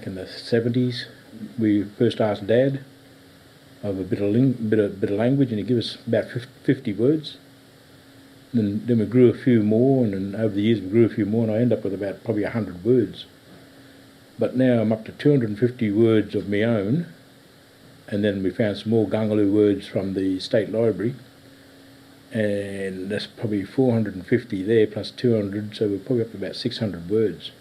in the 70s. We first asked Dad of a bit of language, and he gave us about 50 words. Then we grew a few more, and then over the years we grew a few more, and I end up with about probably 100 words. But now I'm up to 250 words of my own, and then we found some more Gungaloo words from the State Library, and that's probably 450 there plus 200, so we're probably up to about 600 words.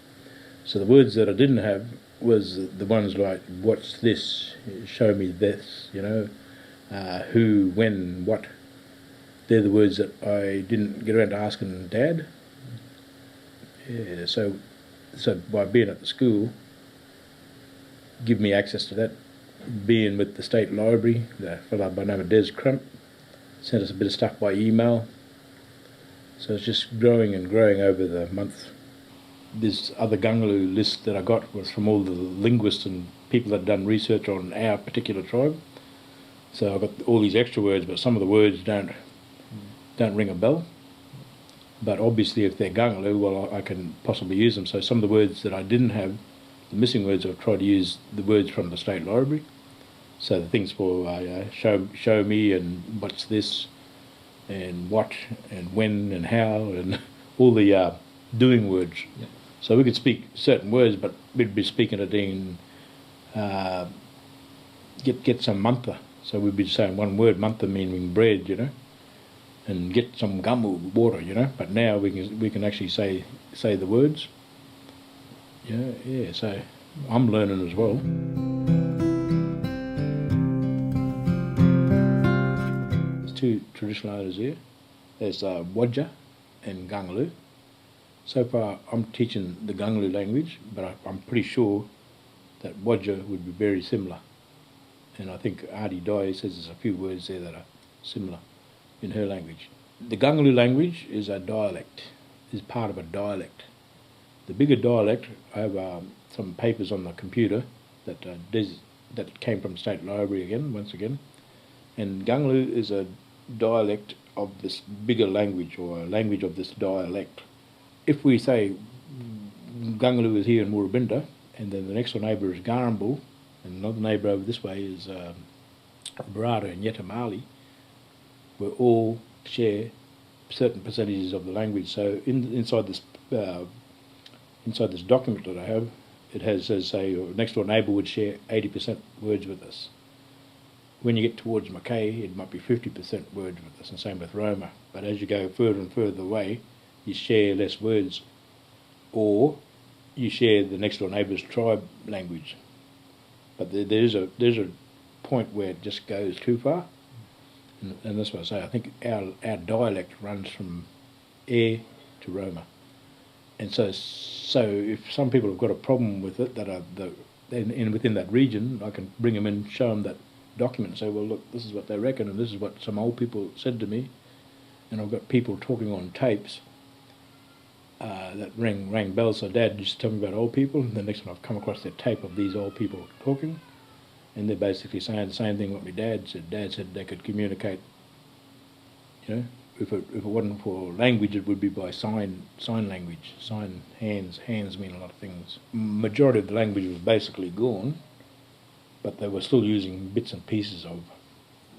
So the words that I didn't have was the ones like, what's this, show me this, who, when, what. They're the words that I didn't get around to asking Dad. Yeah, so by being at the school, give me access to that. Being with the State Library, the fellow by the name of Kemp sent us a bit of stuff by email. So it's just growing and growing over the month. This other Gungaloo list that I got was from all the linguists and people that had done research on our particular tribe. So I got all these extra words, but some of the words don't ring a bell. But obviously if they're Gungaloo, well, I can possibly use them. So some of the words that I didn't have, the missing words, I've tried to use the words from the State Library. So the things for show me and what's this and what and when and how and all the doing words. Yep. So we could speak certain words, but we'd be speaking it in get some mantha. So we'd be saying one word, mantha meaning bread, and get some gamu, water, But now we can actually say the words. Yeah. So I'm learning as well. There's two traditional owners here. There's Wadja and Gungaloo. So far, I'm teaching the Gungaloo language, but I'm pretty sure that Wadja would be very similar. And I think Auntie Dai says there's a few words there that are similar in her language. The Gungaloo language is a dialect, is part of a dialect. The bigger dialect, I have some papers on the computer that came from State Library once again. And Gungaloo is a dialect of this bigger language, or a language of this dialect. If we say Gungaloo is here in Murrabinda, and then the next door neighbour is Garambul, and another neighbour over this way is Barada and Yetamali, we all share certain percentages of the language. So inside this document that I have, it says, say, your next door neighbour would share 80% words with us. When you get towards Mackay, it might be 50% words with us, and same with Roma. But as you go further and further away, you share less words, or you share the next door neighbour's tribe language. But there's a point where it just goes too far, and that's what I say. I think our dialect runs from Air to Roma, and so if some people have got a problem with it that are within that region, I can bring them in, show them that document, and say, well, look, this is what they reckon, and this is what some old people said to me, and I've got people talking on tapes. That rang bells. So Dad used to tell me about old people, and the next one I've come across that tape of these old people talking, and they're basically saying the same thing what my dad said. Dad said they could communicate, if it wasn't for language, it would be by sign language, sign hands. Hands mean a lot of things. Majority of the language was basically gone, but they were still using bits and pieces of,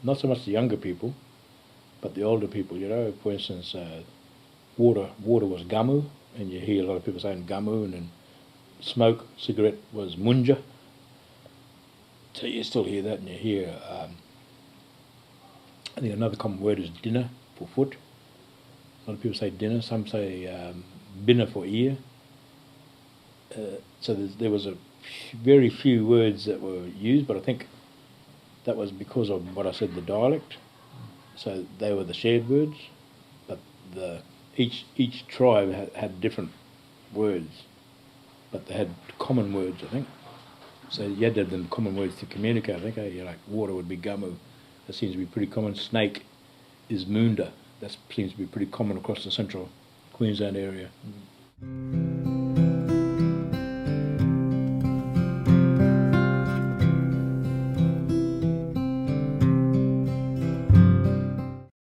not so much the younger people, but the older people, for instance, water was gamu, and you hear a lot of people saying gamu, and then smoke, cigarette was munja. So you still hear that, and you hear, I think another common word is dinner for foot. A lot of people say dinner, some say binna for ear. So there was a very few words that were used, but I think that was because of what I said, the dialect. So they were the shared words, but each tribe had different words, but they had common words, I think. So you had to have them common words to communicate. I think like water would be gamu. That seems to be pretty common. Snake is moonda. That seems to be pretty common across the central Queensland area.